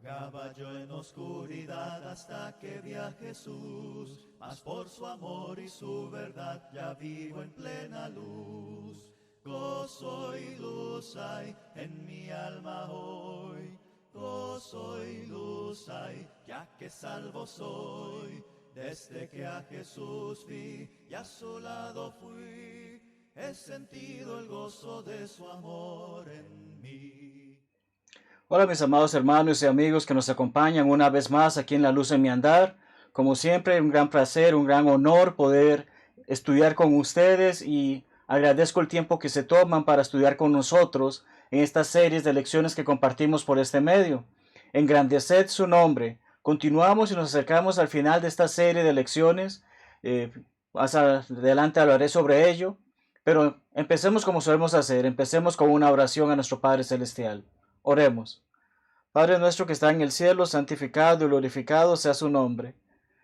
Vagaba yo en oscuridad hasta que vi a Jesús, mas por su amor y su verdad ya vivo en plena luz. Gozo y luz hay en mi alma hoy, gozo y luz hay, ya que salvo soy. Desde que a Jesús vi y a su lado fui, he sentido el gozo de su amor en mí. Hola mis amados hermanos y amigos que nos acompañan una vez más aquí en La Luz en mi Andar. Como siempre, un gran placer, un gran honor poder estudiar con ustedes y agradezco el tiempo que se toman para estudiar con nosotros en estas series de lecciones que compartimos por este medio. Engrandeced su nombre. Continuamos y nos acercamos al final de esta serie de lecciones. Más adelante hablaré sobre ello, pero empecemos como solemos hacer. Empecemos con una oración a nuestro Padre Celestial. Oremos. Padre nuestro que está en el cielo, santificado y glorificado sea su nombre.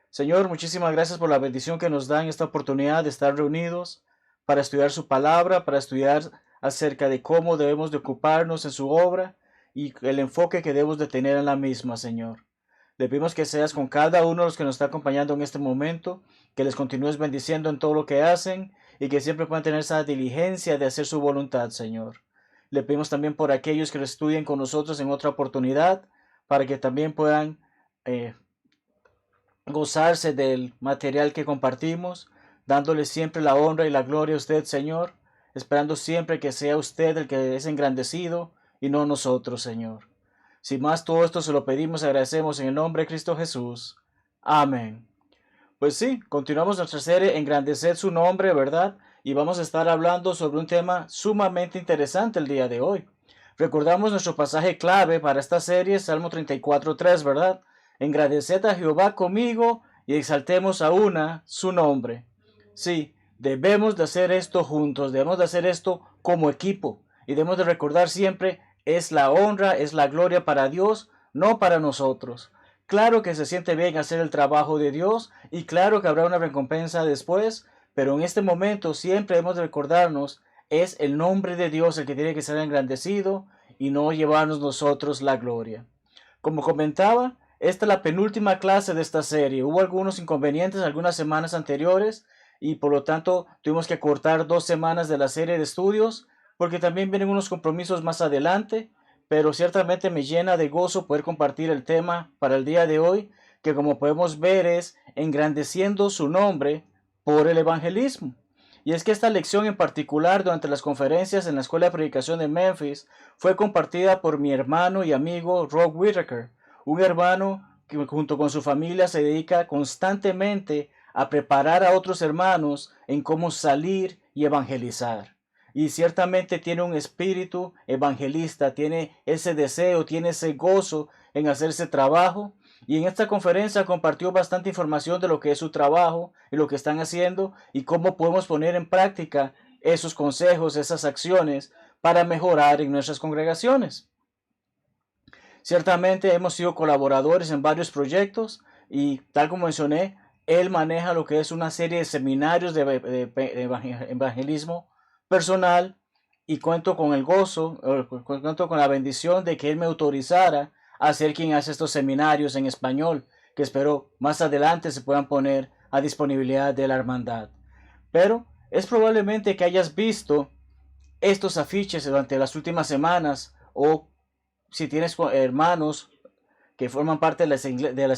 Señor, muchísimas gracias por la bendición que nos dan esta oportunidad de estar reunidos para estudiar su palabra, para estudiar acerca de cómo debemos de ocuparnos en su obra y el enfoque que debemos de tener en la misma, Señor. Le pedimos que seas con cada uno de los que nos está acompañando en este momento, que les continúes bendiciendo en todo lo que hacen y que siempre puedan tener esa diligencia de hacer su voluntad, Señor. Le pedimos también por aquellos que lo estudien con nosotros en otra oportunidad, para que también puedan gozarse del material que compartimos, dándole siempre la honra y la gloria a usted, Señor, esperando siempre que sea usted el que es engrandecido y no nosotros, Señor. Sin más, todo esto se lo pedimos y agradecemos en el nombre de Cristo Jesús. Amén. Pues sí, continuamos nuestra serie Engrandecer su nombre, ¿verdad? Y vamos a estar hablando sobre un tema sumamente interesante el día de hoy. Recordamos nuestro pasaje clave para esta serie, Salmo 34:3, ¿verdad? Engrandeced a Jehová conmigo y exaltemos a una su nombre. Sí, debemos de hacer esto juntos, debemos de hacer esto como equipo y debemos de recordar siempre, es la honra, es la gloria para Dios, no para nosotros. Claro que se siente bien hacer el trabajo de Dios y claro que habrá una recompensa después, pero en este momento siempre debemos de recordarnos, es el nombre de Dios el que tiene que ser engrandecido y no llevarnos nosotros la gloria. Como comentaba, esta es la penúltima clase de esta serie. Hubo algunos inconvenientes algunas semanas anteriores y por lo tanto tuvimos que cortar 2 semanas de la serie de estudios porque también vienen unos compromisos más adelante, pero ciertamente me llena de gozo poder compartir el tema para el día de hoy, que como podemos ver es engrandeciendo su nombre por el evangelismo. Y es que esta lección en particular durante las conferencias en la Escuela de Predicación de Memphis fue compartida por mi hermano y amigo Rob Whittaker, un hermano que junto con su familia se dedica constantemente a preparar a otros hermanos en cómo salir y evangelizar. Y ciertamente tiene un espíritu evangelista, tiene ese deseo, tiene ese gozo en hacer ese trabajo. Y en esta conferencia compartió bastante información de lo que es su trabajo y lo que están haciendo y cómo podemos poner en práctica esos consejos, esas acciones para mejorar en nuestras congregaciones. Ciertamente hemos sido colaboradores en varios proyectos y tal como mencioné, él maneja lo que es una serie de seminarios de evangelismo personal y cuento con el gozo, cuento con la bendición de que él me autorizara a ser quien hace estos seminarios en español, que espero más adelante se puedan poner a disponibilidad de la hermandad. Pero es probablemente que hayas visto estos afiches durante las últimas semanas o si tienes hermanos que forman parte de las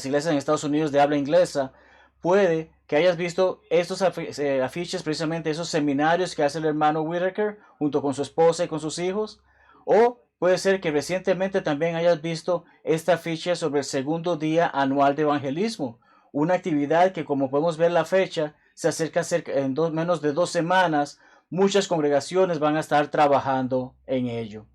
iglesias en Estados Unidos de habla inglesa, puede que hayas visto estos afiches, precisamente esos seminarios que hace el hermano Whittaker junto con su esposa y con sus hijos, o puede ser que recientemente también hayas visto esta afiche sobre el segundo día anual de evangelismo, una actividad que como podemos ver la fecha, se acerca en menos de 2 semanas, muchas congregaciones van a estar trabajando en ello.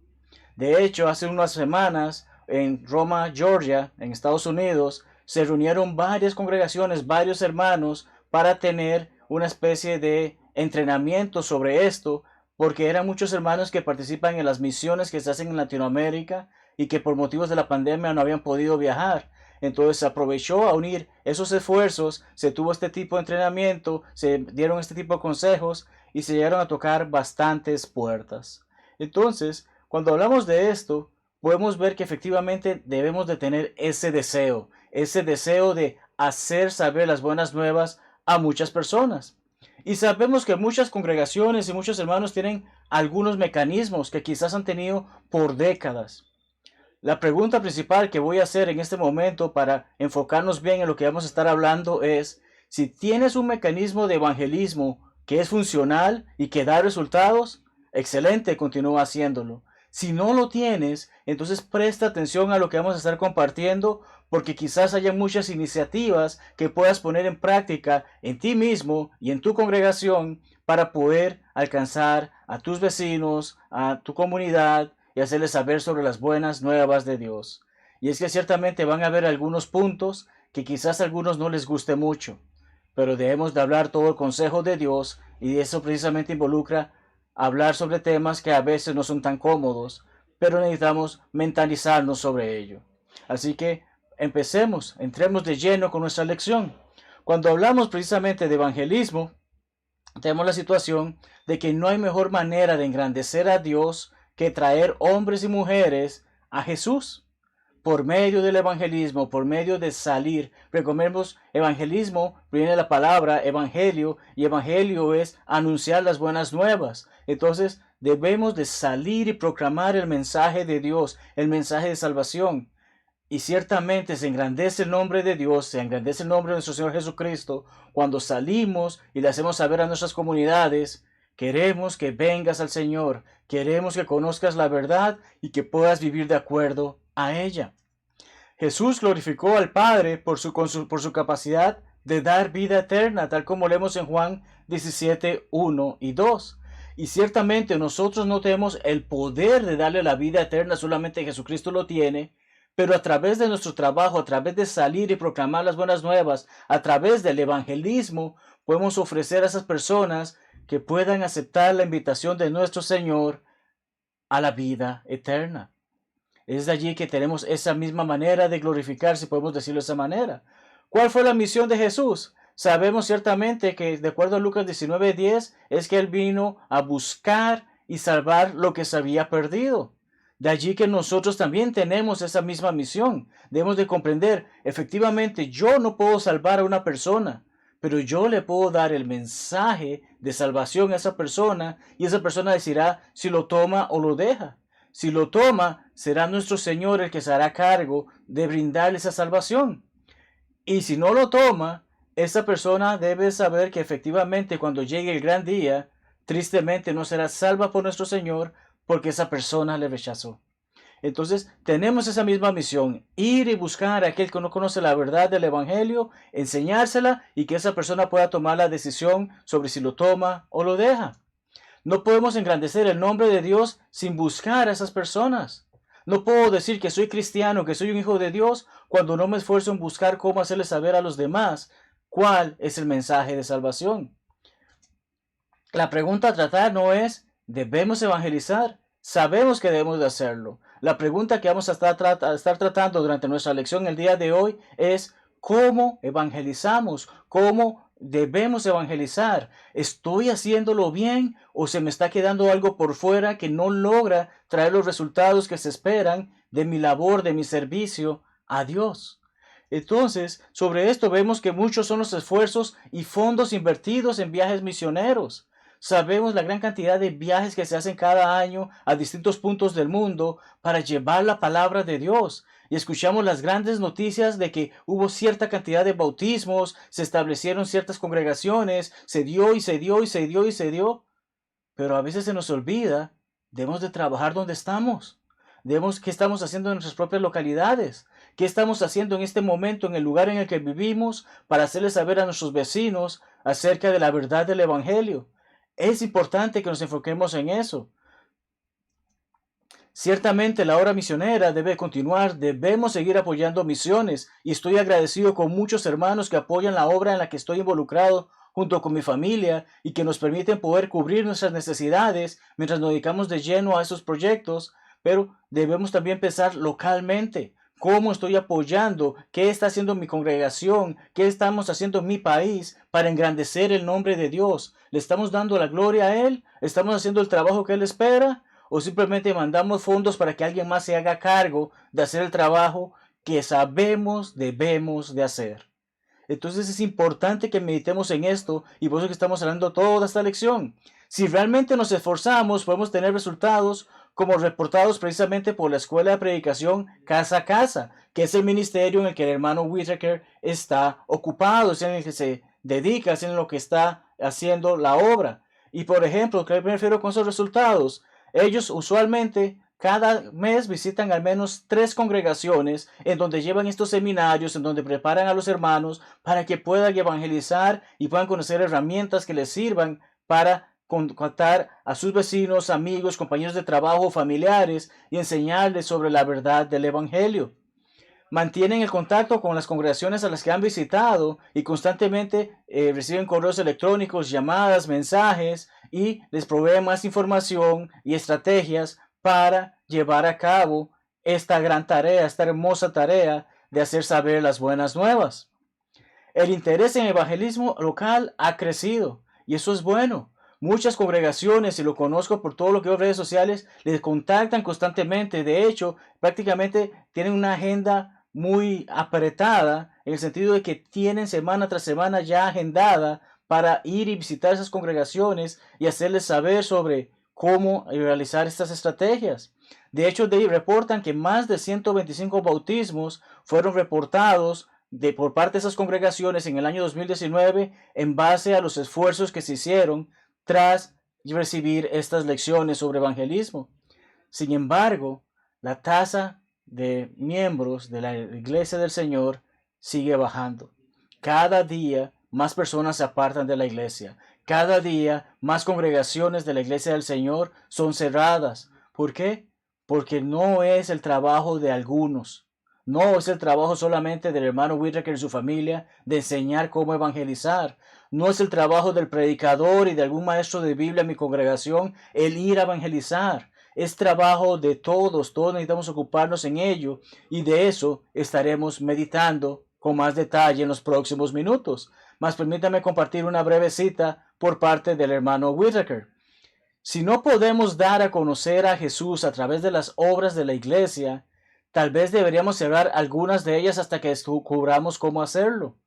De hecho, hace unas semanas en Roma, Georgia, en Estados Unidos, se reunieron varias congregaciones, varios hermanos, para tener una especie de entrenamiento sobre esto, porque eran muchos hermanos que participan en las misiones que se hacen en Latinoamérica y que por motivos de la pandemia no habían podido viajar. Entonces se aprovechó a unir esos esfuerzos, se tuvo este tipo de entrenamiento, se dieron este tipo de consejos y se llegaron a tocar bastantes puertas. Entonces, cuando hablamos de esto, podemos ver que efectivamente debemos de tener ese deseo de hacer saber las buenas nuevas a muchas personas. Y sabemos que muchas congregaciones y muchos hermanos tienen algunos mecanismos que quizás han tenido por décadas. La pregunta principal que voy a hacer en este momento para enfocarnos bien en lo que vamos a estar hablando es, si tienes un mecanismo de evangelismo que es funcional y que da resultados, excelente, continúa haciéndolo. Si no lo tienes, entonces presta atención a lo que vamos a estar compartiendo, porque quizás haya muchas iniciativas que puedas poner en práctica en ti mismo y en tu congregación para poder alcanzar a tus vecinos, a tu comunidad, y hacerles saber sobre las buenas nuevas de Dios. Y es que ciertamente van a haber algunos puntos que quizás a algunos no les guste mucho, pero debemos de hablar todo el consejo de Dios, y eso precisamente involucra hablar sobre temas que a veces no son tan cómodos, pero necesitamos mentalizarnos sobre ello. Así que entremos de lleno con nuestra lección. Cuando hablamos precisamente de evangelismo, tenemos la situación de que no hay mejor manera de engrandecer a Dios que traer hombres y mujeres a Jesús por medio del evangelismo, por medio de salir. Recordemos, evangelismo viene de la palabra evangelio, y evangelio es anunciar las buenas nuevas. Entonces debemos de salir y proclamar el mensaje de Dios, el mensaje de salvación. Y ciertamente se engrandece el nombre de Dios, se engrandece el nombre de nuestro Señor Jesucristo cuando salimos y le hacemos saber a nuestras comunidades: queremos que vengas al Señor, queremos que conozcas la verdad y que puedas vivir de acuerdo a ella. Jesús glorificó al Padre por su capacidad de dar vida eterna, tal como leemos en Juan 17, 1 y 2. Y ciertamente nosotros no tenemos el poder de darle la vida eterna, solamente Jesucristo lo tiene, pero a través de nuestro trabajo, a través de salir y proclamar las buenas nuevas, a través del evangelismo, podemos ofrecer a esas personas que puedan aceptar la invitación de nuestro Señor a la vida eterna. Es de allí que tenemos esa misma manera de glorificar, si podemos decirlo de esa manera. ¿Cuál fue la misión de Jesús? Sabemos ciertamente que, de acuerdo a Lucas 19:10, es que Él vino a buscar y salvar lo que se había perdido. De allí que nosotros también tenemos esa misma misión. Debemos de comprender, efectivamente, yo no puedo salvar a una persona, pero yo le puedo dar el mensaje de salvación a esa persona, y esa persona decidirá si lo toma o lo deja. Si lo toma, será nuestro Señor el que se hará cargo de brindarle esa salvación. Y si no lo toma, esa persona debe saber que efectivamente cuando llegue el gran día, tristemente no será salva por nuestro Señor, porque esa persona le rechazó. Entonces tenemos esa misma misión: ir y buscar a aquel que no conoce la verdad del Evangelio, enseñársela, y que esa persona pueda tomar la decisión sobre si lo toma o lo deja. No podemos engrandecer el nombre de Dios sin buscar a esas personas. No puedo decir que soy cristiano, que soy un hijo de Dios, cuando no me esfuerzo en buscar cómo hacerle saber a los demás cuál es el mensaje de salvación. La pregunta a tratar no es: ¿debemos evangelizar? Sabemos que debemos de hacerlo. La pregunta que vamos a estar tratando durante nuestra lección el día de hoy es: ¿cómo evangelizamos? ¿Cómo debemos evangelizar? ¿Estoy haciéndolo bien o se me está quedando algo por fuera que no logra traer los resultados que se esperan de mi labor, de mi servicio a Dios? Entonces, sobre esto vemos que muchos son los esfuerzos y fondos invertidos en viajes misioneros. Sabemos la gran cantidad de viajes que se hacen cada año a distintos puntos del mundo para llevar la palabra de Dios. Y escuchamos las grandes noticias de que hubo cierta cantidad de bautismos, se establecieron ciertas congregaciones, se dio y se dio y se dio y se dio. Pero a veces se nos olvida, debemos de trabajar donde estamos. ¿Qué estamos haciendo en nuestras propias localidades? ¿Qué estamos haciendo en este momento, en el lugar en el que vivimos, para hacerles saber a nuestros vecinos acerca de la verdad del Evangelio? Es importante que nos enfoquemos en eso. Ciertamente la obra misionera debe continuar, debemos seguir apoyando misiones, y estoy agradecido con muchos hermanos que apoyan la obra en la que estoy involucrado junto con mi familia y que nos permiten poder cubrir nuestras necesidades mientras nos dedicamos de lleno a esos proyectos, pero debemos también pensar localmente. ¿Cómo estoy apoyando? ¿Qué está haciendo mi congregación? ¿Qué estamos haciendo en mi país para engrandecer el nombre de Dios? ¿Le estamos dando la gloria a Él? ¿Estamos haciendo el trabajo que Él espera? o simplemente mandamos fondos para que alguien más se haga cargo de hacer el trabajo que sabemos debemos de hacer. Entonces es importante que meditemos en esto y por eso que estamos hablando toda esta lección. Si realmente nos esforzamos, podemos tener resultados como reportados precisamente por la Escuela de Predicación Casa a Casa, que es el ministerio en el que el hermano Whitaker está ocupado, es en el que se dedica, es en lo que está haciendo la obra. Y por ejemplo, ¿qué me refiero con esos resultados? Ellos usualmente cada mes visitan al menos 3 congregaciones en donde llevan estos seminarios, en donde preparan a los hermanos para que puedan evangelizar y puedan conocer herramientas que les sirvan para contactar a sus vecinos, amigos, compañeros de trabajo, familiares y enseñarles sobre la verdad del Evangelio. Mantienen el contacto con las congregaciones a las que han visitado y constantemente reciben correos electrónicos, llamadas, mensajes y les proveen más información y estrategias para llevar a cabo esta gran tarea, esta hermosa tarea de hacer saber las buenas nuevas. El interés en el evangelismo local ha crecido y eso es bueno. Muchas congregaciones, y lo conozco por todo lo que veo en redes sociales, les contactan constantemente. De hecho, prácticamente tienen una agenda muy apretada en el sentido de que tienen semana tras semana ya agendada para ir y visitar esas congregaciones y hacerles saber sobre cómo realizar estas estrategias. De hecho, reportan que más de 125 bautismos fueron reportados por parte de esas congregaciones en el año 2019 en base a los esfuerzos que se hicieron tras recibir estas lecciones sobre evangelismo. Sin embargo, la tasa de miembros de la Iglesia del Señor sigue bajando. Cada día más personas se apartan de la iglesia. Cada día más congregaciones de la Iglesia del Señor son cerradas. ¿Por qué? Porque no es el trabajo de algunos. No es el trabajo solamente del hermano Whitaker y su familia de enseñar cómo evangelizar. No es el trabajo del predicador y de algún maestro de Biblia en mi congregación el ir a evangelizar. Es trabajo de todos. Todos necesitamos ocuparnos en ello y de eso estaremos meditando con más detalle en los próximos minutos. Mas permítame compartir una breve cita por parte del hermano Whitaker. Si no podemos dar a conocer a Jesús a través de las obras de la iglesia, tal vez deberíamos cerrar algunas de ellas hasta que descubramos cómo hacerlo.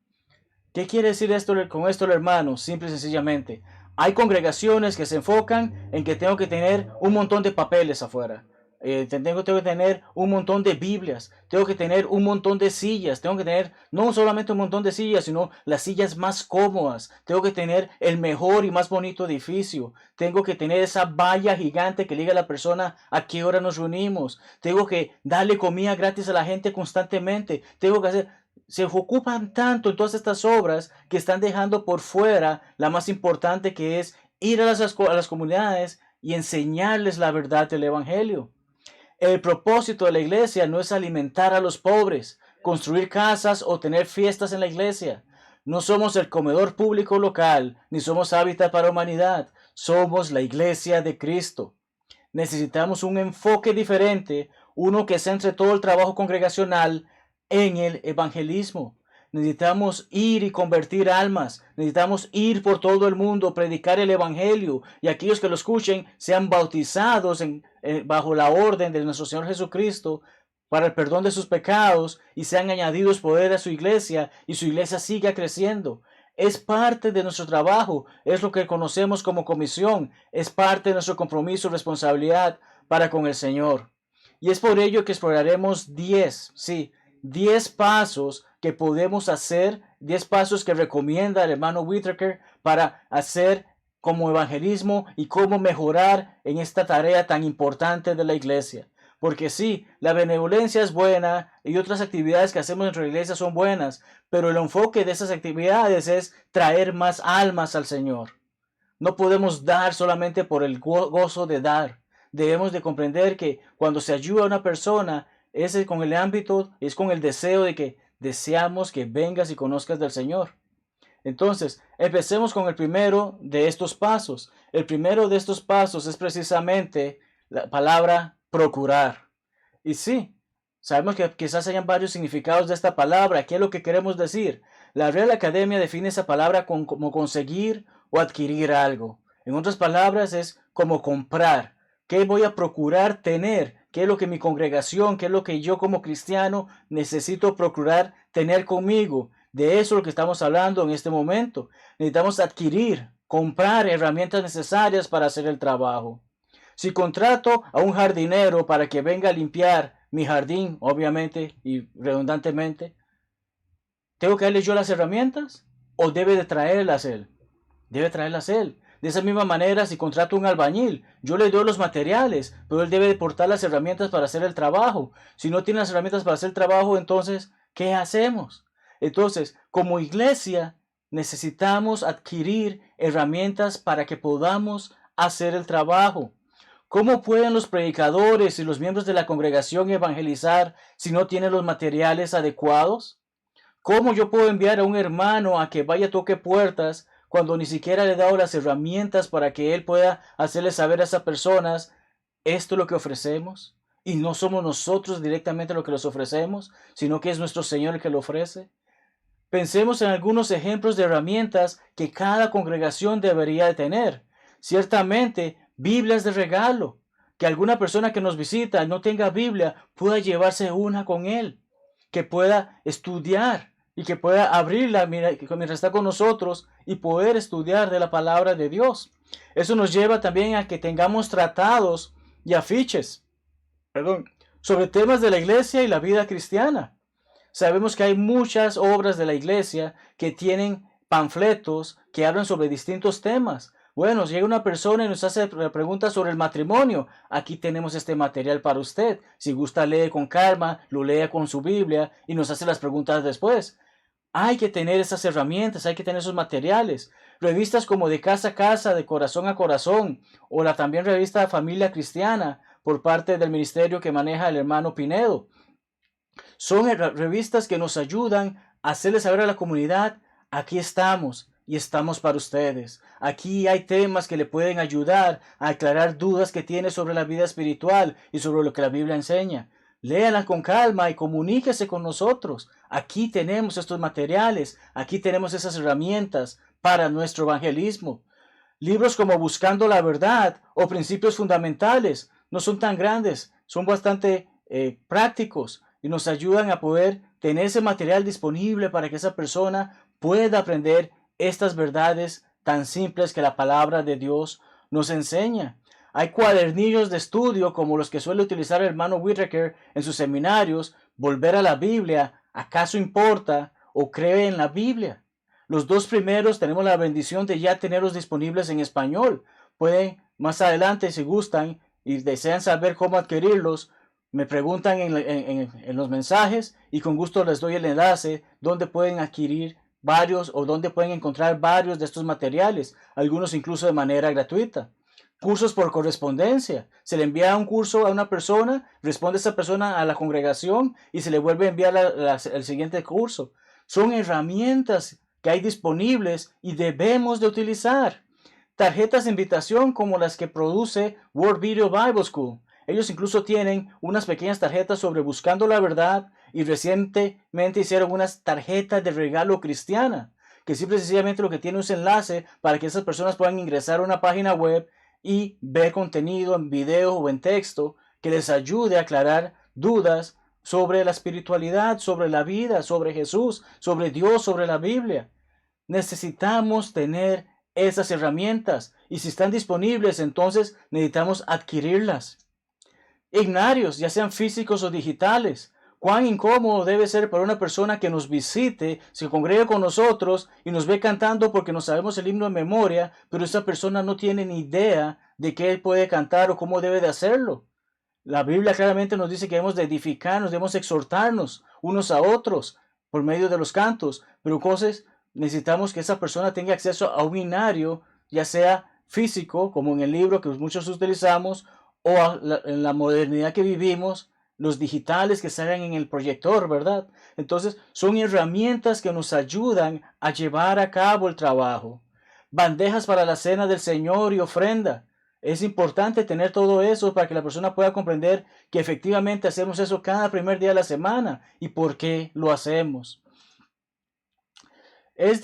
¿Qué quiere decir con esto, hermano? Simple y sencillamente. Hay congregaciones que se enfocan en que tengo que tener un montón de papeles afuera. Tengo que tener un montón de Biblias, tengo que tener un montón de sillas, tengo que tener no solamente un montón de sillas, sino las sillas más cómodas, tengo que tener el mejor y más bonito edificio, tengo que tener esa valla gigante que le diga a la persona a qué hora nos reunimos, tengo que darle comida gratis a la gente constantemente, tengo que hacer... Se ocupan tanto en todas estas obras que están dejando por fuera la más importante, que es ir a las comunidades y enseñarles la verdad del Evangelio. El propósito de la iglesia no es alimentar a los pobres, construir casas o tener fiestas en la iglesia. No somos el comedor público local, ni somos hábitat para la humanidad. Somos la iglesia de Cristo. Necesitamos un enfoque diferente, uno que centre todo el trabajo congregacional en el evangelismo. Necesitamos ir y convertir almas. Necesitamos ir por todo el mundo, predicar el evangelio. Y aquellos que lo escuchen sean bautizados bajo la orden de nuestro Señor Jesucristo para el perdón de sus pecados y sean añadidos poder a su iglesia y su iglesia siga creciendo. Es parte de nuestro trabajo. Es lo que conocemos como comisión. Es parte de nuestro compromiso y responsabilidad para con el Señor. Y es por ello que exploraremos 10 pasos que podemos hacer, 10 pasos que recomienda el hermano Whitaker para hacer como evangelismo y cómo mejorar en esta tarea tan importante de la iglesia. Porque sí, la benevolencia es buena y otras actividades que hacemos en nuestra iglesia son buenas, pero el enfoque de esas actividades es traer más almas al Señor. No podemos dar solamente por el gozo de dar. Debemos de comprender que cuando se ayuda a una persona, es con el ámbito, es con el deseo de que deseamos que vengas y conozcas del Señor. Entonces, empecemos con el primero de estos pasos. El primero de estos pasos es precisamente la palabra procurar. Y sí, sabemos que quizás hayan varios significados de esta palabra. ¿Qué es lo que queremos decir? La Real Academia define esa palabra como conseguir o adquirir algo. En otras palabras, es como comprar. ¿Qué voy a procurar tener? ¿Qué es lo que mi congregación, qué es lo que yo como cristiano necesito procurar tener conmigo? De eso es lo que estamos hablando en este momento. Necesitamos adquirir, comprar herramientas necesarias para hacer el trabajo. Si contrato a un jardinero para que venga a limpiar mi jardín, obviamente y redundantemente, ¿tengo que darle yo las herramientas o debe de traerlas él? Debe traerlas él. De esa misma manera, si contrato un albañil, yo le doy los materiales, pero él debe de portar las herramientas para hacer el trabajo. Si no tiene las herramientas para hacer el trabajo, entonces, ¿qué hacemos? Entonces, como iglesia, necesitamos adquirir herramientas para que podamos hacer el trabajo. ¿Cómo pueden los predicadores y los miembros de la congregación evangelizar si no tienen los materiales adecuados? ¿Cómo yo puedo enviar a un hermano a que vaya a toque puertas cuando ni siquiera le he dado las herramientas para que él pueda hacerle saber a esas personas esto es lo que ofrecemos? Y no somos nosotros directamente lo que los ofrecemos, sino que es nuestro Señor el que lo ofrece. Pensemos en algunos ejemplos de herramientas que cada congregación debería de tener. Ciertamente, Biblias de regalo. Que alguna persona que nos visita no tenga Biblia pueda llevarse una con él. Que pueda estudiar y que pueda abrirla mientras está con nosotros y poder estudiar de la palabra de Dios. Eso nos lleva también a que tengamos tratados y afiches, sobre temas de la iglesia y la vida cristiana. Sabemos que hay muchas obras de la iglesia que tienen panfletos que hablan sobre distintos temas. Bueno, llega una persona y nos hace preguntas sobre el matrimonio. Aquí tenemos este material para usted. Si gusta, lee con calma, lo lea con su Biblia y nos hace las preguntas después. Hay que tener esas herramientas, hay que tener esos materiales. Revistas como De Casa a Casa, De Corazón a Corazón, o la también revista Familia Cristiana por parte del ministerio que maneja el hermano Pinedo. Son revistas que nos ayudan a hacerles saber a la comunidad, aquí estamos y estamos para ustedes. Aquí hay temas que le pueden ayudar a aclarar dudas que tiene sobre la vida espiritual y sobre lo que la Biblia enseña. Léala con calma y comuníquese con nosotros. Aquí tenemos estos materiales, aquí tenemos esas herramientas para nuestro evangelismo. Libros como Buscando la Verdad o Principios Fundamentales no son tan grandes, son bastante prácticos y nos ayudan a poder tener ese material disponible para que esa persona pueda aprender estas verdades tan simples que la palabra de Dios nos enseña. Hay cuadernillos de estudio como los que suele utilizar el hermano Whittaker en sus seminarios, Volver a la Biblia, ¿acaso importa? O Cree en la Biblia. Los dos primeros tenemos la bendición de ya tenerlos disponibles en español. Pueden más adelante, si gustan y desean saber cómo adquirirlos, me preguntan en los mensajes y con gusto les doy el enlace donde pueden adquirir varios o donde pueden encontrar varios de estos materiales, algunos incluso de manera gratuita. Cursos por correspondencia. Se le envía un curso a una persona, responde esa persona a la congregación y se le vuelve a enviar el siguiente curso. Son herramientas que hay disponibles y debemos de utilizar. Tarjetas de invitación como las que produce World Video Bible School. Ellos incluso tienen unas pequeñas tarjetas sobre Buscando la Verdad y recientemente hicieron unas tarjetas de regalo cristiana, que simple y sencillamente lo que tiene es un enlace para que esas personas puedan ingresar a una página web y ver contenido en video o en texto que les ayude a aclarar dudas sobre la espiritualidad, sobre la vida, sobre Jesús, sobre Dios, sobre la Biblia. Necesitamos tener esas herramientas y si están disponibles, entonces necesitamos adquirirlas. Himnarios, ya sean físicos o digitales. Cuán incómodo debe ser para una persona que nos visite, se congrega con nosotros y nos ve cantando porque no sabemos el himno de memoria, pero esa persona no tiene ni idea de qué él puede cantar o cómo debe de hacerlo. La Biblia claramente nos dice que debemos de edificarnos, debemos exhortarnos unos a otros por medio de los cantos, pero entonces necesitamos que esa persona tenga acceso a un himnario, ya sea físico, como en el libro que muchos utilizamos, o en la modernidad que vivimos, los digitales que salen en el proyector, ¿verdad? Entonces, son herramientas que nos ayudan a llevar a cabo el trabajo. Bandejas para la cena del Señor y ofrenda. Es importante tener todo eso para que la persona pueda comprender que efectivamente hacemos eso cada primer día de la semana y por qué lo hacemos. Es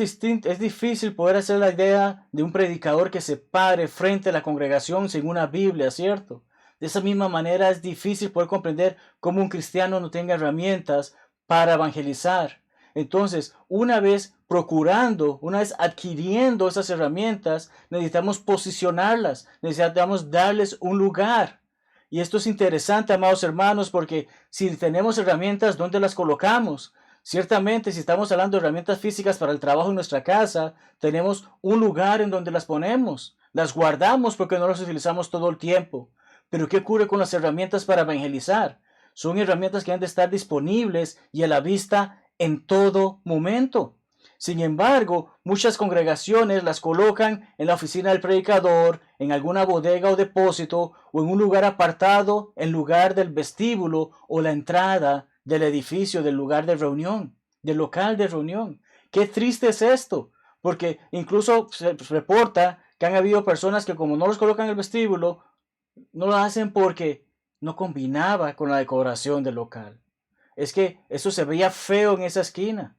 difícil poder hacer la idea de un predicador que se pare frente a la congregación sin una Biblia, ¿cierto? De esa misma manera es difícil poder comprender cómo un cristiano no tenga herramientas para evangelizar. Entonces, una vez procurando, una vez adquiriendo esas herramientas, necesitamos posicionarlas, necesitamos darles un lugar. Y esto es interesante, amados hermanos, porque si tenemos herramientas, ¿dónde las colocamos? Ciertamente, si estamos hablando de herramientas físicas para el trabajo en nuestra casa, tenemos un lugar en donde las ponemos. Las guardamos porque no las utilizamos todo el tiempo. Pero ¿qué ocurre con las herramientas para evangelizar? Son herramientas que han de estar disponibles y a la vista en todo momento. Sin embargo, muchas congregaciones las colocan en la oficina del predicador, en alguna bodega o depósito, o en un lugar apartado en lugar del vestíbulo o la entrada del edificio, del lugar de reunión, del local de reunión. Qué triste es esto, porque incluso se reporta que han habido personas que, como no los colocan en el vestíbulo, no lo hacen porque no combinaba con la decoración del local. Es que eso se veía feo en esa esquina.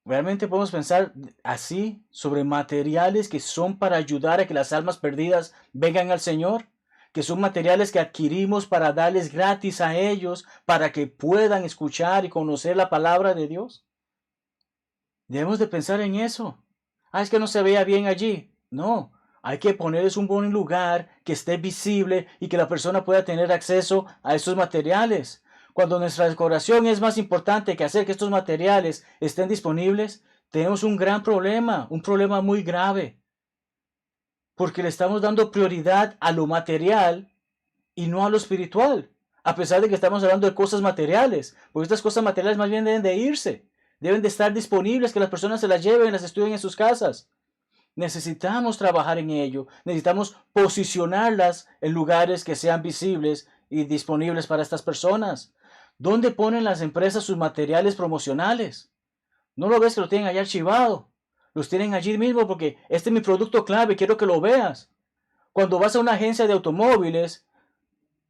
¿Realmente podemos pensar así sobre materiales que son para ayudar a que las almas perdidas vengan al Señor? Que son materiales que adquirimos para darles gratis a ellos, para que puedan escuchar y conocer la palabra de Dios. Debemos de pensar en eso. Es que no se vea bien allí. No, hay que ponerles un buen lugar que esté visible y que la persona pueda tener acceso a esos materiales. Cuando nuestra decoración es más importante que hacer que estos materiales estén disponibles, tenemos un gran problema, un problema muy grave. Porque le estamos dando prioridad a lo material y no a lo espiritual. A pesar de que estamos hablando de cosas materiales. Porque estas cosas materiales más bien deben de irse. Deben de estar disponibles, que las personas se las lleven y las estudien en sus casas. Necesitamos trabajar en ello. Necesitamos posicionarlas en lugares que sean visibles y disponibles para estas personas. ¿Dónde ponen las empresas sus materiales promocionales? ¿No lo ves que lo tienen allá archivado? Los tienen allí mismo porque este es mi producto clave, quiero que lo veas. Cuando vas a una agencia de automóviles,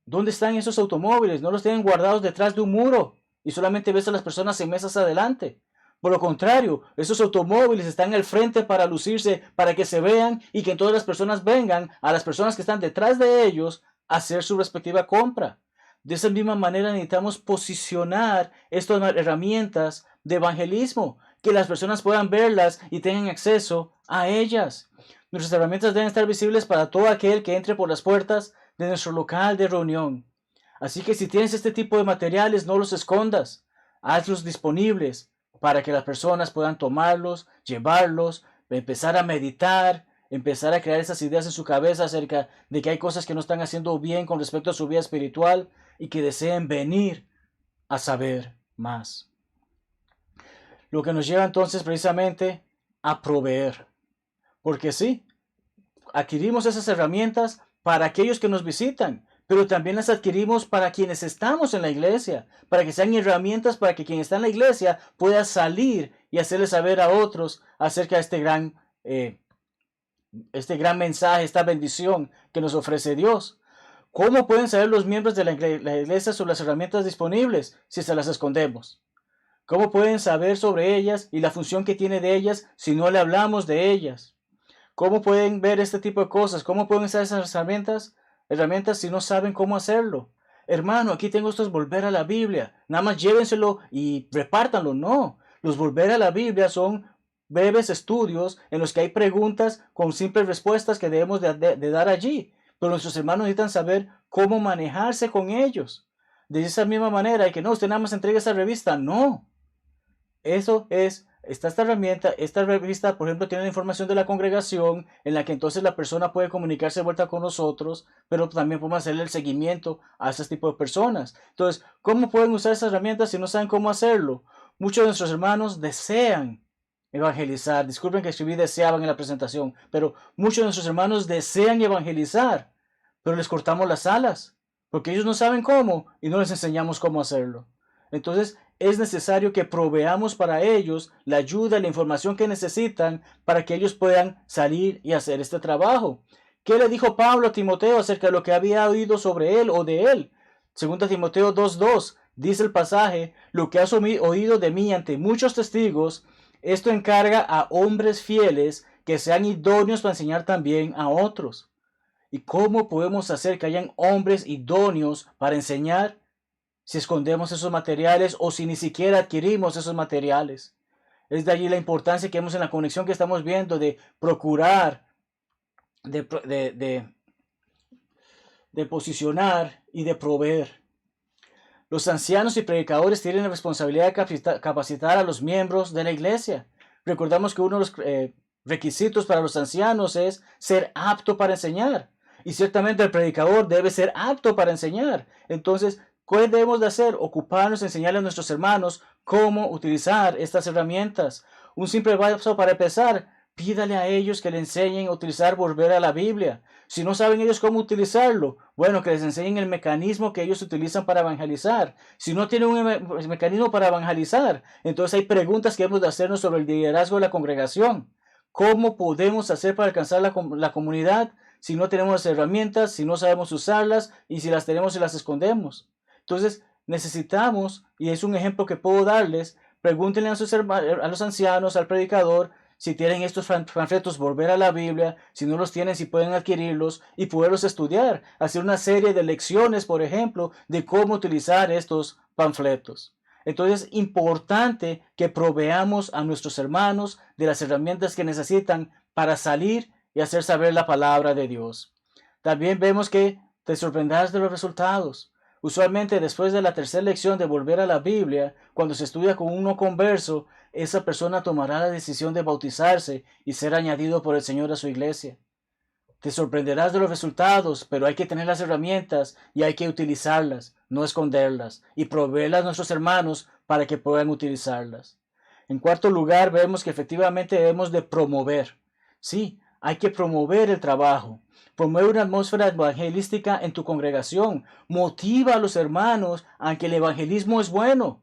¿dónde están esos automóviles? No los tienen guardados detrás de un muro y solamente ves a las personas en mesas adelante. Por lo contrario, esos automóviles están al frente para lucirse, para que se vean y que todas las personas vengan a las personas que están detrás de ellos a hacer su respectiva compra. De esa misma manera necesitamos posicionar estas herramientas de evangelismo, que las personas puedan verlas y tengan acceso a ellas. Nuestras herramientas deben estar visibles para todo aquel que entre por las puertas de nuestro local de reunión. Así que si tienes este tipo de materiales, no los escondas. Hazlos disponibles para que las personas puedan tomarlos, llevarlos, empezar a meditar, empezar a crear esas ideas en su cabeza acerca de que hay cosas que no están haciendo bien con respecto a su vida espiritual y que deseen venir a saber más. Lo que nos lleva entonces precisamente a proveer. Porque sí, adquirimos esas herramientas para aquellos que nos visitan, pero también las adquirimos para quienes estamos en la iglesia, para que sean herramientas para que quien está en la iglesia pueda salir y hacerle saber a otros acerca de este gran mensaje, esta bendición que nos ofrece Dios. ¿Cómo pueden saber los miembros de la iglesia sobre las herramientas disponibles si se las escondemos? ¿Cómo pueden saber sobre ellas y la función que tiene de ellas si no le hablamos de ellas? ¿Cómo pueden ver este tipo de cosas? ¿Cómo pueden usar esas herramientas si no saben cómo hacerlo? Hermano, aquí tengo estos volver a la Biblia. Nada más llévenselo y repártanlo. No, los volver a la Biblia son breves estudios en los que hay preguntas con simples respuestas que debemos de dar allí. Pero nuestros hermanos necesitan saber cómo manejarse con ellos. De esa misma manera, y que no, usted nada más entregue esa revista. No. Eso es, está esta revista, por ejemplo, tiene la información de la congregación, en la que entonces la persona puede comunicarse de vuelta con nosotros, pero también podemos hacerle el seguimiento a ese tipo de personas. Entonces, ¿cómo pueden usar esas herramientas si no saben cómo hacerlo? Muchos de nuestros hermanos desean evangelizar. Disculpen que escribí deseaban en la presentación, pero muchos de nuestros hermanos desean evangelizar, pero les cortamos las alas, porque ellos no saben cómo y no les enseñamos cómo hacerlo. Entonces, es necesario que proveamos para ellos la ayuda, la información que necesitan para que ellos puedan salir y hacer este trabajo. ¿Qué le dijo Pablo a Timoteo acerca de lo que había oído sobre él o de él? 2 Timoteo 2:2 dice el pasaje: lo que has oído de mí ante muchos testigos, esto encarga a hombres fieles que sean idóneos para enseñar también a otros. ¿Y cómo podemos hacer que hayan hombres idóneos para enseñar si escondemos esos materiales o si ni siquiera adquirimos esos materiales? Es de allí la importancia que vemos en la conexión que estamos viendo de procurar, de posicionar y de proveer. Los ancianos y predicadores tienen la responsabilidad de capacitar a los miembros de la iglesia. Recordamos que uno de los requisitos para los ancianos es ser apto para enseñar. Y ciertamente el predicador debe ser apto para enseñar. Entonces, ¿qué debemos de hacer? Ocuparnos de enseñarle a nuestros hermanos cómo utilizar estas herramientas. Un simple paso para empezar: pídale a ellos que le enseñen a utilizar Volver a la Biblia. Si no saben ellos cómo utilizarlo, bueno, que les enseñen el mecanismo que ellos utilizan para evangelizar. Si no tienen un mecanismo para evangelizar, entonces hay preguntas que hemos de hacernos sobre el liderazgo de la congregación. ¿Cómo podemos hacer para alcanzar la comunidad si no tenemos las herramientas, si no sabemos usarlas y si las tenemos y las escondemos? Entonces necesitamos, y es un ejemplo que puedo darles, pregúntenle a los ancianos, al predicador, si tienen estos panfletos Volver a la Biblia, si no los tienen, si pueden adquirirlos y poderlos estudiar, hacer una serie de lecciones, por ejemplo, de cómo utilizar estos panfletos. Entonces es importante que proveamos a nuestros hermanos de las herramientas que necesitan para salir y hacer saber la palabra de Dios. También vemos que te sorprenderás de los resultados. Usualmente después de la tercera lección de Volver a la Biblia, cuando se estudia con un no converso, esa persona tomará la decisión de bautizarse y ser añadido por el Señor a su iglesia. Te sorprenderás de los resultados, pero hay que tener las herramientas y hay que utilizarlas, no esconderlas, y proveerlas a nuestros hermanos para que puedan utilizarlas. En cuarto lugar, vemos que efectivamente debemos de promover. Sí, hay que promover el trabajo. Promueve una atmósfera evangelística en tu congregación. Motiva a los hermanos a que el evangelismo es bueno.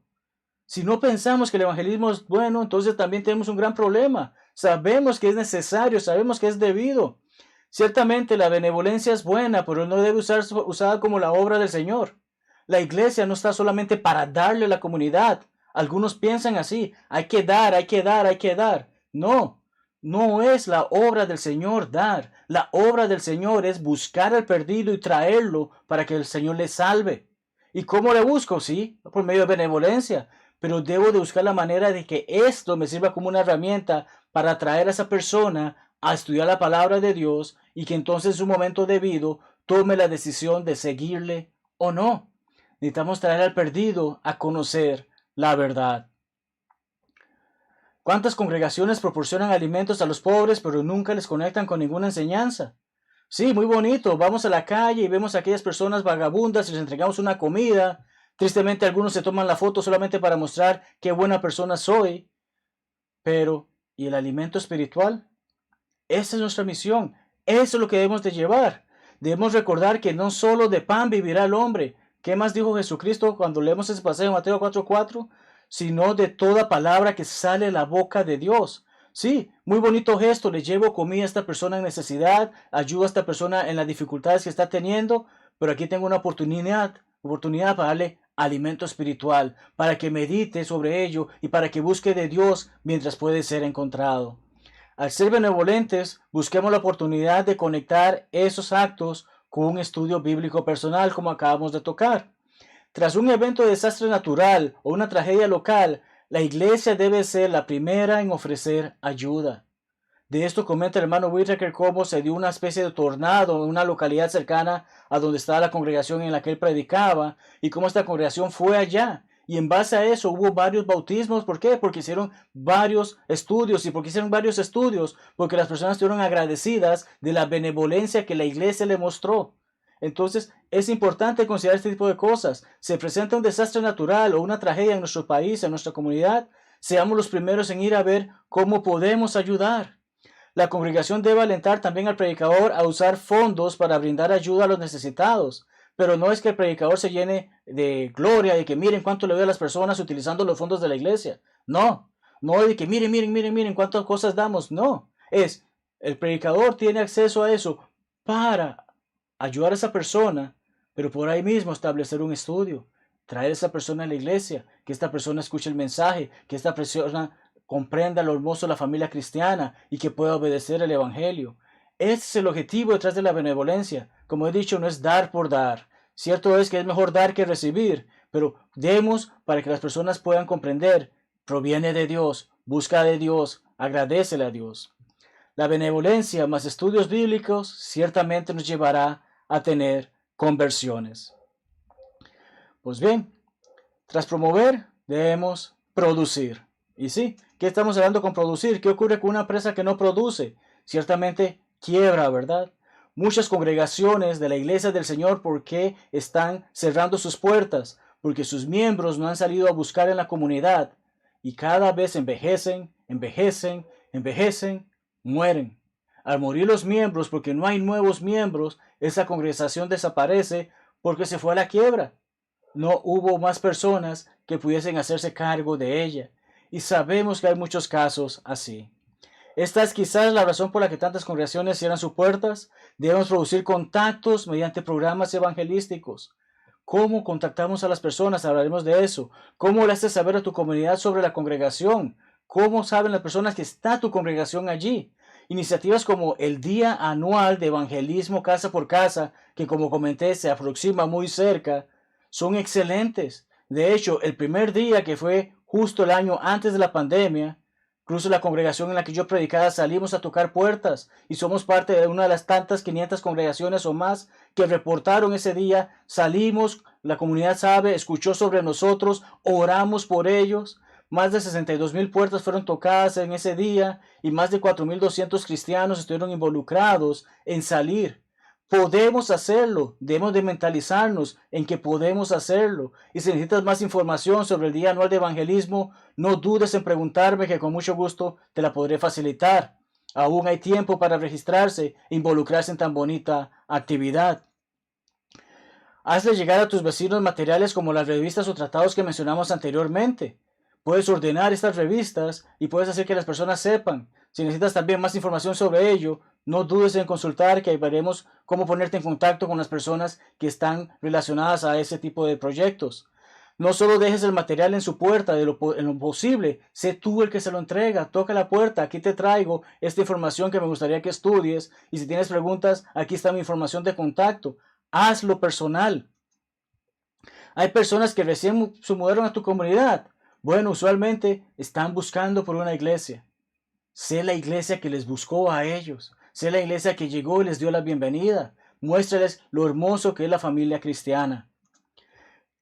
Si no pensamos que el evangelismo es bueno, entonces también tenemos un gran problema. Sabemos que es necesario, sabemos que es debido. Ciertamente la benevolencia es buena, pero no debe ser usada como la obra del Señor. La iglesia no está solamente para darle a la comunidad. Algunos piensan así: hay que dar, hay que dar, hay que dar. No. No es la obra del Señor dar. La obra del Señor es buscar al perdido y traerlo para que el Señor le salve. ¿Y cómo le busco? Sí, por medio de benevolencia. Pero debo de buscar la manera de que esto me sirva como una herramienta para atraer a esa persona a estudiar la palabra de Dios y que entonces en su momento debido tome la decisión de seguirle o no. Necesitamos traer al perdido a conocer la verdad. ¿Cuántas congregaciones proporcionan alimentos a los pobres pero nunca les conectan con ninguna enseñanza? Sí, muy bonito. Vamos a la calle y vemos a aquellas personas vagabundas y les entregamos una comida. Tristemente algunos se toman la foto solamente para mostrar qué buena persona soy. Pero, ¿y el alimento espiritual? Esa es nuestra misión. Eso es lo que debemos de llevar. Debemos recordar que no solo de pan vivirá el hombre. ¿Qué más dijo Jesucristo cuando leemos ese pasaje en Mateo 4:4? Sino de toda palabra que sale de la boca de Dios. Sí, muy bonito gesto, le llevo comida a esta persona en necesidad, ayudo a esta persona en las dificultades que está teniendo, pero aquí tengo una oportunidad para darle alimento espiritual, para que medite sobre ello y para que busque de Dios mientras puede ser encontrado. Al ser benevolentes, busquemos la oportunidad de conectar esos actos con un estudio bíblico personal, como acabamos de tocar. Tras un evento de desastre natural o una tragedia local, la iglesia debe ser la primera en ofrecer ayuda. De esto comenta el hermano Whittaker cómo se dio una especie de tornado en una localidad cercana a donde estaba la congregación en la que él predicaba y cómo esta congregación fue allá. Y en base a eso hubo varios bautismos. ¿Por qué? Porque hicieron varios estudios. ¿Y por qué hicieron varios estudios? Porque las personas estuvieron agradecidas de la benevolencia que la iglesia le mostró. Entonces es importante considerar este tipo de cosas. Se presenta un desastre natural o una tragedia en nuestro país, en nuestra comunidad, seamos los primeros en ir a ver cómo podemos ayudar. La congregación debe alentar también al predicador a usar fondos para brindar ayuda a los necesitados. Pero no es que el predicador se llene de gloria y que miren cuánto le doy a las personas utilizando los fondos de la iglesia. No, no es de que miren cuántas cosas damos. No, es el predicador tiene acceso a eso para ayudar a esa persona, pero por ahí mismo establecer un estudio, traer a esa persona a la iglesia, que esta persona escuche el mensaje, que esta persona comprenda lo hermoso de la familia cristiana y que pueda obedecer el evangelio. Ese es el objetivo detrás de la benevolencia. Como he dicho, no es dar por dar. Cierto es que es mejor dar que recibir, pero demos para que las personas puedan comprender. Proviene de Dios, busca de Dios, agradécele a Dios. La benevolencia más estudios bíblicos ciertamente nos llevará a tener conversiones. Pues bien, tras promover, debemos producir. Y sí, ¿qué estamos hablando con producir? ¿Qué ocurre con una empresa que no produce? Ciertamente quiebra, ¿verdad? Muchas congregaciones de la iglesia del Señor, ¿por qué están cerrando sus puertas? Porque sus miembros no han salido a buscar en la comunidad y cada vez envejecen, mueren. Al morir los miembros, porque no hay nuevos miembros, esa congregación desaparece porque se fue a la quiebra. No hubo más personas que pudiesen hacerse cargo de ella. Y sabemos que hay muchos casos así. Esta es quizás la razón por la que tantas congregaciones cierran sus puertas. Debemos producir contactos mediante programas evangelísticos. ¿Cómo contactamos a las personas? Hablaremos de eso. ¿Cómo le haces saber a tu comunidad sobre la congregación? ¿Cómo saben las personas que está tu congregación allí? Iniciativas como el Día Anual de Evangelismo Casa por Casa, que como comenté se aproxima muy cerca, son excelentes. De hecho, el primer día, que fue justo el año antes de la pandemia, incluso la congregación en la que yo predicaba salimos a tocar puertas y somos parte de una de las tantas 500 congregaciones o más que reportaron ese día. Salimos, la comunidad sabe, escuchó sobre nosotros, oramos por ellos. Más de 62,000 puertas fueron tocadas en ese día y más de 4,200 cristianos estuvieron involucrados en salir. Podemos hacerlo, debemos de mentalizarnos en que podemos hacerlo. Y si necesitas más información sobre el Día Anual de Evangelismo, no dudes en preguntarme, que con mucho gusto te la podré facilitar. Aún hay tiempo para registrarse e involucrarse en tan bonita actividad. Hazle llegar a tus vecinos materiales como las revistas o tratados que mencionamos anteriormente. Puedes ordenar estas revistas y puedes hacer que las personas sepan. Si necesitas también más información sobre ello, no dudes en consultar, que veremos cómo ponerte en contacto con las personas que están relacionadas a ese tipo de proyectos. No solo dejes el material en su puerta, en lo posible, sé tú el que se lo entrega, toca la puerta, aquí te traigo esta información que me gustaría que estudies, y si tienes preguntas, aquí está mi información de contacto. Hazlo personal. Hay personas que recién se mudaron a tu comunidad. Bueno, usualmente están buscando por una iglesia. Sé la iglesia que les buscó a ellos. Sé la iglesia que llegó y les dio la bienvenida. Muéstrales lo hermoso que es la familia cristiana.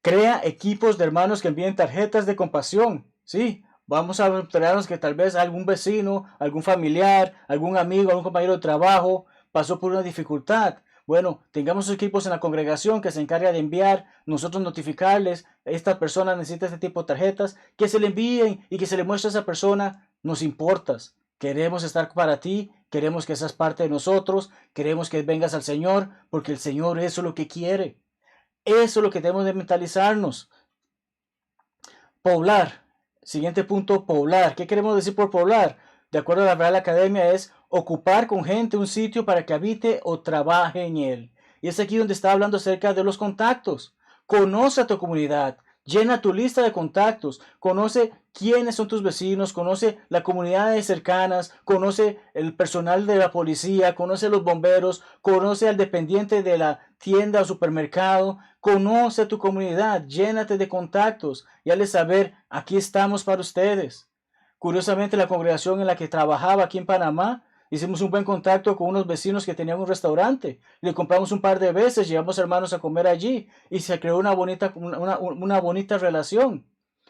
Crea equipos de hermanos que envíen tarjetas de compasión. Sí, vamos a enterarnos que tal vez algún vecino, algún familiar, algún amigo, algún compañero de trabajo pasó por una dificultad. Bueno, tengamos equipos en la congregación que se encarga de enviar, nosotros notificarles, esta persona necesita este tipo de tarjetas, que se le envíen y que se le muestre a esa persona. Nos importas, queremos estar para ti, queremos que seas parte de nosotros, queremos que vengas al Señor, porque el Señor eso es lo que quiere. Eso es lo que debemos de mentalizarnos. Poblar. Siguiente punto, poblar. ¿Qué queremos decir por poblar? De acuerdo a la Real Academia, es ocupar con gente un sitio para que habite o trabaje en él. Y es aquí donde está hablando acerca de los contactos. Conoce a tu comunidad, llena tu lista de contactos, conoce quiénes son tus vecinos, conoce las comunidades cercanas, conoce el personal de la policía, conoce a los bomberos, conoce al dependiente de la tienda o supermercado, conoce a tu comunidad, llénate de contactos y hazle saber, aquí estamos para ustedes. Curiosamente, la congregación en la que trabajaba aquí en Panamá, hicimos un buen contacto con unos vecinos que tenían un restaurante. Le compramos un par de veces, llevamos hermanos a comer allí y se creó una bonita relación.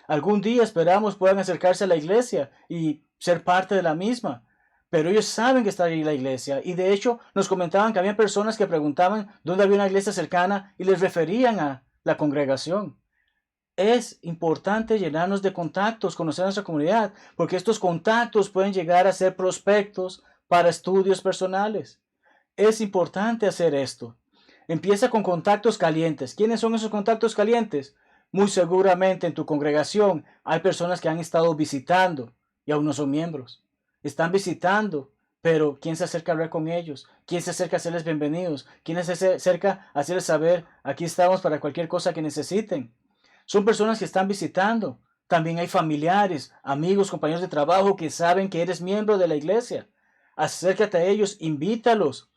Algún día esperamos puedan acercarse a la iglesia y ser parte de la misma. Pero ellos saben que está ahí la iglesia. Y de hecho nos comentaban que había personas que preguntaban dónde había una iglesia cercana y les referían a la congregación. Es importante llenarnos de contactos, conocer a nuestra comunidad, porque estos contactos pueden llegar a ser prospectos para estudios personales. Es importante hacer esto. Empieza con contactos calientes. ¿Quiénes son esos contactos calientes? Muy seguramente en tu congregación hay personas que han estado visitando y aún no son miembros. Están visitando, pero ¿quién se acerca a hablar con ellos? ¿Quién se acerca a hacerles bienvenidos? ¿Quién se acerca a hacerles saber, aquí estamos para cualquier cosa que necesiten? Son personas que están visitando. También hay familiares, amigos, compañeros de trabajo que saben que eres miembro de la iglesia. acércate a ellos, invítalos,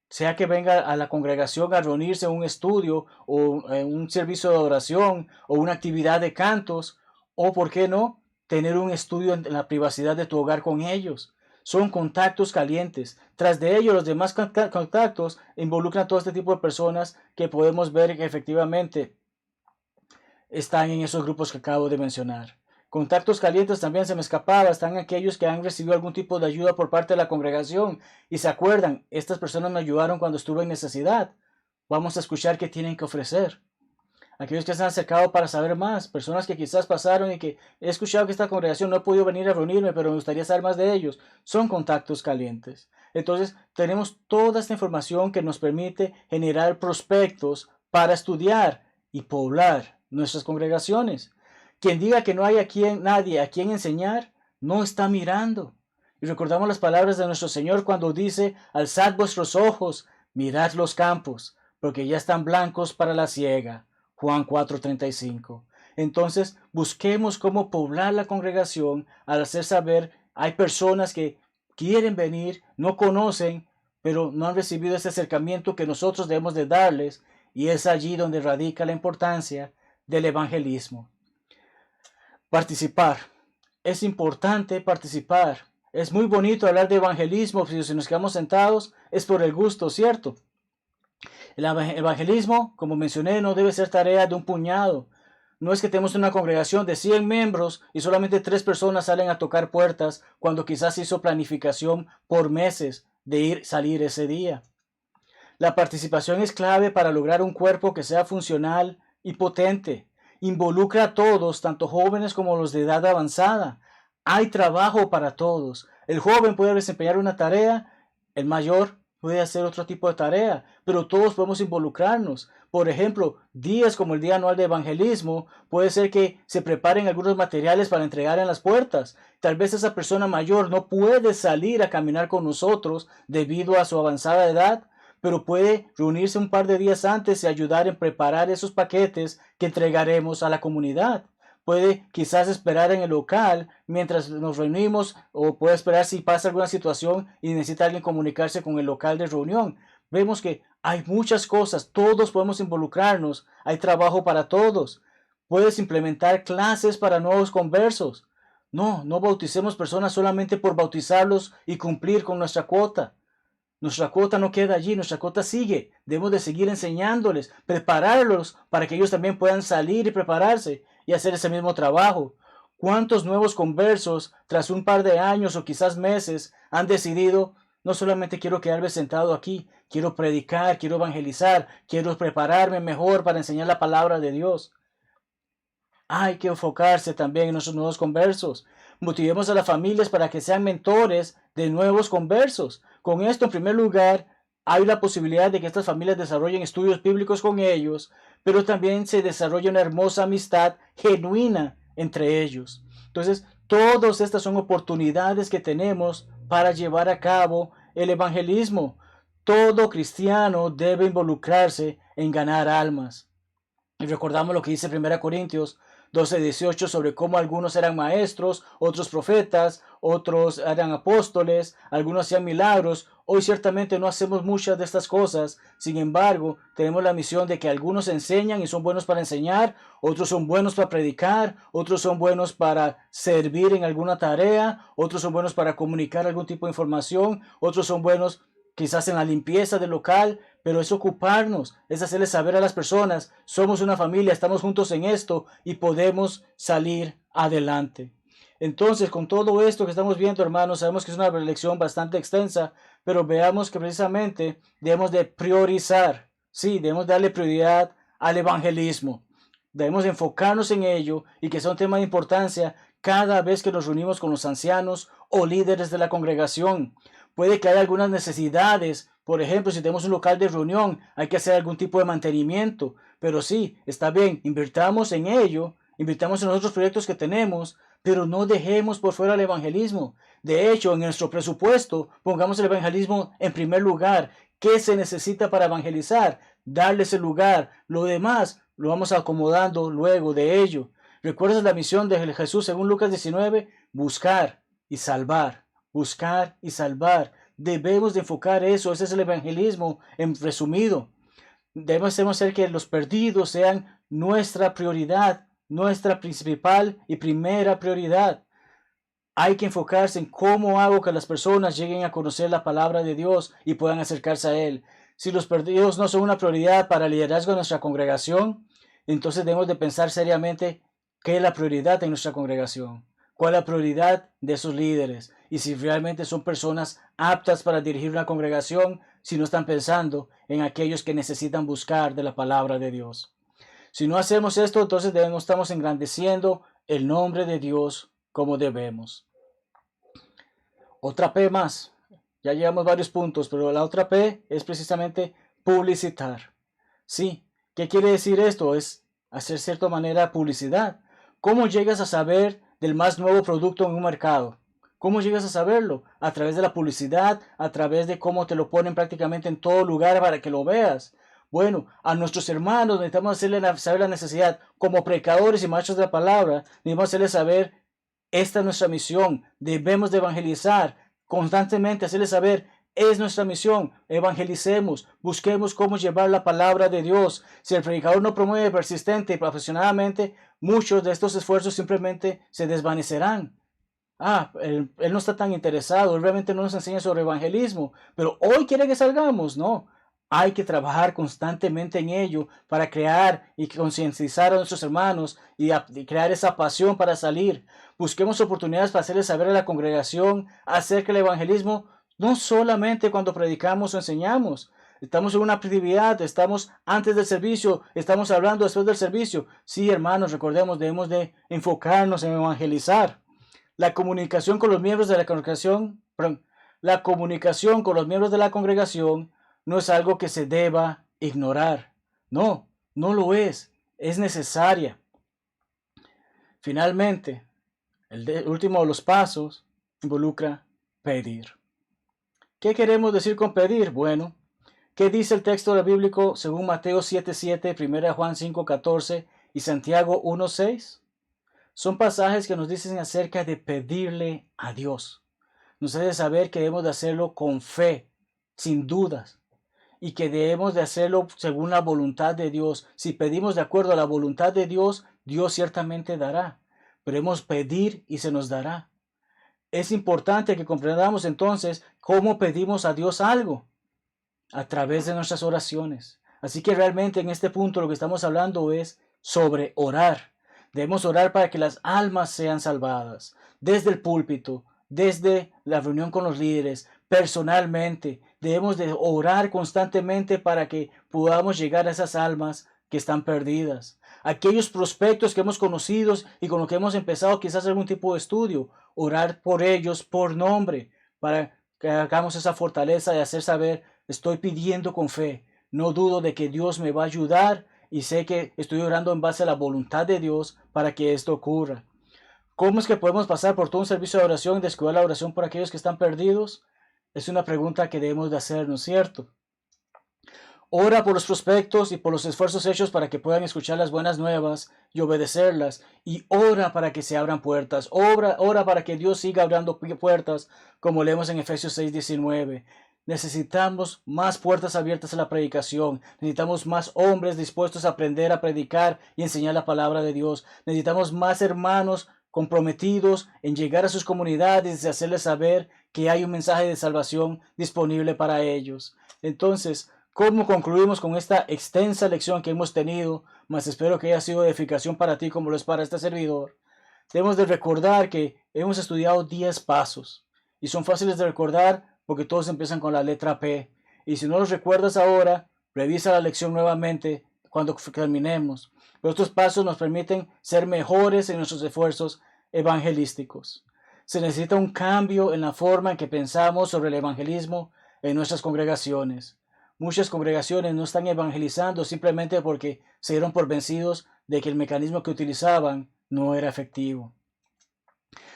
sea que venga a la congregación a reunirse en un estudio o en un servicio de oración o una actividad de cantos, o por qué no, tener un estudio en la privacidad de tu hogar con ellos. Son contactos calientes. Tras de ello, los demás contactos involucran a todo este tipo de personas que podemos ver que efectivamente están en esos grupos que acabo de mencionar. Contactos calientes también se me escapaba, están aquellos que han recibido algún tipo de ayuda por parte de la congregación y se acuerdan, estas personas me ayudaron cuando estuve en necesidad. Vamos a escuchar qué tienen que ofrecer. Aquellos que se han acercado para saber más, personas que quizás pasaron y que he escuchado que esta congregación no he podido venir a reunirme, pero me gustaría saber más de ellos. Son contactos calientes. Entonces, tenemos toda esta información que nos permite generar prospectos para estudiar y poblar nuestras congregaciones. Quien diga que no hay nadie a quien enseñar, no está mirando. Y recordamos las palabras de nuestro Señor cuando dice, alzad vuestros ojos, mirad los campos, porque ya están blancos para la siega. Juan 4:35. Entonces, busquemos cómo poblar la congregación al hacer saber, hay personas que quieren venir, no conocen, pero no han recibido ese acercamiento que nosotros debemos de darles, y es allí donde radica la importancia del evangelismo. Participar. Es importante participar. Es muy bonito hablar de evangelismo, pero si nos quedamos sentados es por el gusto, ¿cierto? El evangelismo, como mencioné, no debe ser tarea de un puñado. No es que tenemos una congregación de 100 miembros y solamente 3 personas salen a tocar puertas cuando quizás hizo planificación por meses de salir ese día. La participación es clave para lograr un cuerpo que sea funcional y potente. Involucra a todos, tanto jóvenes como los de edad avanzada. Hay trabajo para todos. El joven puede desempeñar una tarea, el mayor puede hacer otro tipo de tarea, pero todos podemos involucrarnos. Por ejemplo, días como el Día Anual de Evangelismo, puede ser que se preparen algunos materiales para entregar en las puertas. Tal vez esa persona mayor no puede salir a caminar con nosotros debido a su avanzada edad, pero puede reunirse un par de días antes y ayudar en preparar esos paquetes que entregaremos a la comunidad. Puede quizás esperar en el local mientras nos reunimos, o puede esperar si pasa alguna situación y necesita alguien comunicarse con el local de reunión. Vemos que hay muchas cosas, todos podemos involucrarnos, hay trabajo para todos. Puedes implementar clases para nuevos conversos. No bauticemos personas solamente por bautizarlos y cumplir con nuestra cuota. Nuestra cuota no queda allí, nuestra cuota sigue. Debemos de seguir enseñándoles, prepararlos para que ellos también puedan salir y prepararse y hacer ese mismo trabajo. ¿Cuántos nuevos conversos, tras un par de años o quizás meses, han decidido, no solamente quiero quedarme sentado aquí, quiero predicar, quiero evangelizar, quiero prepararme mejor para enseñar la palabra de Dios? Hay que enfocarse también en nuestros nuevos conversos. Motivemos a las familias para que sean mentores de nuevos conversos. Con esto, en primer lugar, hay la posibilidad de que estas familias desarrollen estudios bíblicos con ellos, pero también se desarrolla una hermosa amistad genuina entre ellos. Entonces, todas estas son oportunidades que tenemos para llevar a cabo el evangelismo. Todo cristiano debe involucrarse en ganar almas. Y recordamos lo que dice 1 Corintios 12:18 sobre cómo algunos eran maestros, otros profetas, otros eran apóstoles, algunos hacían milagros. Hoy ciertamente no hacemos muchas de estas cosas. Sin embargo, tenemos la misión de que algunos enseñan y son buenos para enseñar, otros son buenos para predicar, otros son buenos para servir en alguna tarea, otros son buenos para comunicar algún tipo de información, otros son buenos quizás en la limpieza del local, pero es ocuparnos, es hacerles saber a las personas, somos una familia, estamos juntos en esto y podemos salir adelante. Entonces, con todo esto que estamos viendo, hermanos, sabemos que es una lección bastante extensa, pero veamos que precisamente debemos de priorizar, sí, debemos darle prioridad al evangelismo. Debemos enfocarnos en ello y que sea un tema de importancia cada vez que nos reunimos con los ancianos o líderes de la congregación. Puede que haya algunas necesidades. Por ejemplo, si tenemos un local de reunión, hay que hacer algún tipo de mantenimiento. Pero sí, está bien, invirtamos en ello, invirtamos en los otros proyectos que tenemos, pero no dejemos por fuera el evangelismo. De hecho, en nuestro presupuesto, pongamos el evangelismo en primer lugar. ¿Qué se necesita para evangelizar? Darle ese lugar. Lo demás lo vamos acomodando luego de ello. ¿Recuerdas la misión de Jesús según Lucas 19? Buscar y salvar. Buscar y salvar. Debemos de enfocar eso. Ese es el evangelismo en resumido. Debemos hacer que los perdidos sean nuestra prioridad, nuestra principal y primera prioridad. Hay que enfocarse en cómo hago que las personas lleguen a conocer la palabra de Dios y puedan acercarse a Él. Si los perdidos no son una prioridad para el liderazgo de nuestra congregación, entonces debemos de pensar seriamente qué es la prioridad en nuestra congregación, cuál es la prioridad de esos líderes y si realmente son personas aptas para dirigir una congregación, si no están pensando en aquellos que necesitan buscar de la palabra de Dios. Si no hacemos esto, entonces no estamos engrandeciendo el nombre de Dios como debemos. Otra P más. Ya llevamos varios puntos, pero la otra P es precisamente publicitar. Sí, ¿qué quiere decir esto? Es hacer cierta manera publicidad. ¿Cómo llegas a saber del más nuevo producto en un mercado? ¿Cómo llegas a saberlo? A través de la publicidad, a través de cómo te lo ponen prácticamente en todo lugar para que lo veas. Bueno, a nuestros hermanos necesitamos hacerles saber la necesidad. Como predicadores y maestros de la palabra, necesitamos hacerles saber, esta es nuestra misión. Debemos de evangelizar constantemente, hacerles saber, es nuestra misión. Evangelicemos, busquemos cómo llevar la palabra de Dios. Si el predicador no promueve persistente y profesionalmente, muchos de estos esfuerzos simplemente se desvanecerán. Él no está tan interesado, él realmente no nos enseña sobre evangelismo, pero hoy quiere que salgamos, no. Hay que trabajar constantemente en ello para crear y concientizar a nuestros hermanos y crear esa pasión para salir. Busquemos oportunidades para hacerles saber a la congregación acerca del evangelismo, no solamente cuando predicamos o enseñamos. Estamos en una actividad, estamos antes del servicio, estamos hablando después del servicio. Sí, hermanos, recordemos, debemos de enfocarnos en evangelizar. La comunicación con los miembros de la congregación, la comunicación con los miembros de la congregación no es algo que se deba ignorar. No, no lo es. Es necesaria. Finalmente, el último de los pasos involucra pedir. ¿Qué queremos decir con pedir? Bueno, ¿qué dice el texto bíblico según Mateo 7:7, 1 Juan 5:14 y Santiago 1:6? Son pasajes que nos dicen acerca de pedirle a Dios. Nos hace saber que debemos de hacerlo con fe, sin dudas, y que debemos de hacerlo según la voluntad de Dios. Si pedimos de acuerdo a la voluntad de Dios, Dios ciertamente dará. Debemos pedir y se nos dará. Es importante que comprendamos entonces cómo pedimos a Dios algo a través de nuestras oraciones. Así que realmente en este punto lo que estamos hablando es sobre orar. Debemos orar para que las almas sean salvadas, desde el púlpito, desde la reunión con los líderes, personalmente. Debemos de orar constantemente para que podamos llegar a esas almas que están perdidas. Aquellos prospectos que hemos conocido y con los que hemos empezado quizás algún tipo de estudio, orar por ellos por nombre, para que hagamos esa fortaleza de hacer saber, estoy pidiendo con fe, no dudo de que Dios me va a ayudar y sé que estoy orando en base a la voluntad de Dios para que esto ocurra. ¿Cómo es que podemos pasar por todo un servicio de oración y descuidar la oración por aquellos que están perdidos? Es una pregunta que debemos de hacernos, ¿cierto? Ora por los prospectos y por los esfuerzos hechos para que puedan escuchar las buenas nuevas y obedecerlas. Y ora para que se abran puertas. Ora para que Dios siga abriendo puertas, como leemos en Efesios 6:19. Necesitamos más puertas abiertas a la predicación. Necesitamos más hombres dispuestos a aprender a predicar y enseñar la palabra de Dios. Necesitamos más hermanos comprometidos en llegar a sus comunidades y hacerles saber que hay un mensaje de salvación disponible para ellos. Entonces, ¿cómo concluimos con esta extensa lección que hemos tenido? Mas espero que haya sido de edificación para ti como lo es para este servidor. Debemos de recordar que hemos estudiado 10 pasos y son fáciles de recordar porque todos empiezan con la letra P. Y si no los recuerdas ahora, revisa la lección nuevamente cuando terminemos. Pero estos pasos nos permiten ser mejores en nuestros esfuerzos evangelísticos. Se necesita un cambio en la forma en que pensamos sobre el evangelismo en nuestras congregaciones. Muchas congregaciones no están evangelizando simplemente porque se dieron por vencidos de que el mecanismo que utilizaban no era efectivo.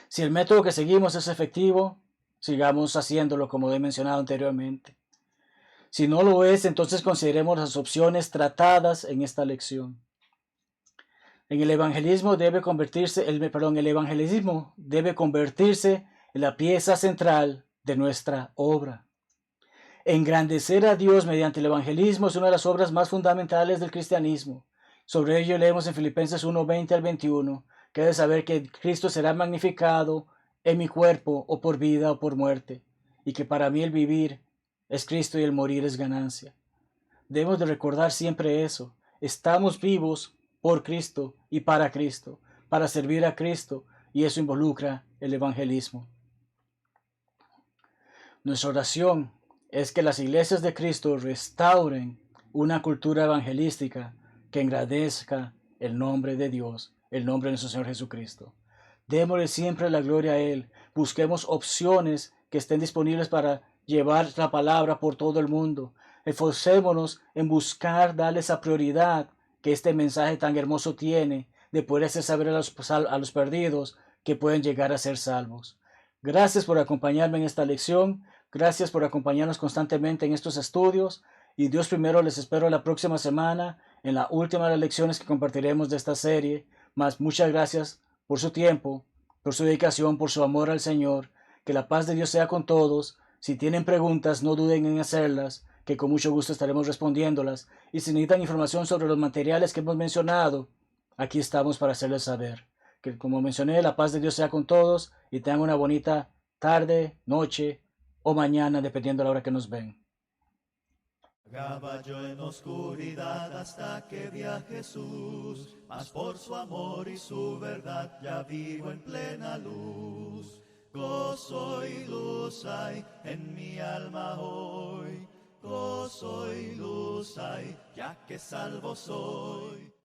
Si el método que seguimos es efectivo, sigamos haciéndolo como he mencionado anteriormente. Si no lo es, entonces consideremos las opciones tratadas en esta lección. El evangelismo debe convertirse en la pieza central de nuestra obra. Engrandecer a Dios mediante el evangelismo es una de las obras más fundamentales del cristianismo. Sobre ello leemos en Filipenses 1:20 al 21, que he de saber que Cristo será magnificado en mi cuerpo, o por vida o por muerte, y que para mí el vivir es Cristo y el morir es ganancia. Debemos de recordar siempre eso. Estamos vivos por Cristo y para Cristo, para servir a Cristo, y eso involucra el evangelismo. Nuestra oración es que las iglesias de Cristo restauren una cultura evangelística que engrandezca el nombre de Dios, el nombre de nuestro Señor Jesucristo. Démosle siempre la gloria a Él. Busquemos opciones que estén disponibles para llevar la palabra por todo el mundo. Esforcémonos en buscar darle esa prioridad que este mensaje tan hermoso tiene, de poder hacer saber a los perdidos que pueden llegar a ser salvos. Gracias por acompañarme en esta lección. Gracias por acompañarnos constantemente en estos estudios. Y Dios primero, les espero la próxima semana en la última de las lecciones que compartiremos de esta serie. Más muchas gracias por su tiempo, por su dedicación, por su amor al Señor. Que la paz de Dios sea con todos. Si tienen preguntas, no duden en hacerlas, que con mucho gusto estaremos respondiéndolas. Y si necesitan información sobre los materiales que hemos mencionado, aquí estamos para hacerles saber. Que, como mencioné, la paz de Dios sea con todos y tengan una bonita tarde, noche o mañana, dependiendo de la hora que nos ven. Vagaba yo en oscuridad hasta que vi a Jesús, mas por su amor y su verdad ya vivo en plena luz. Gozo y luz hay en mi alma hoy, gozo y luz hay, ya que salvo soy.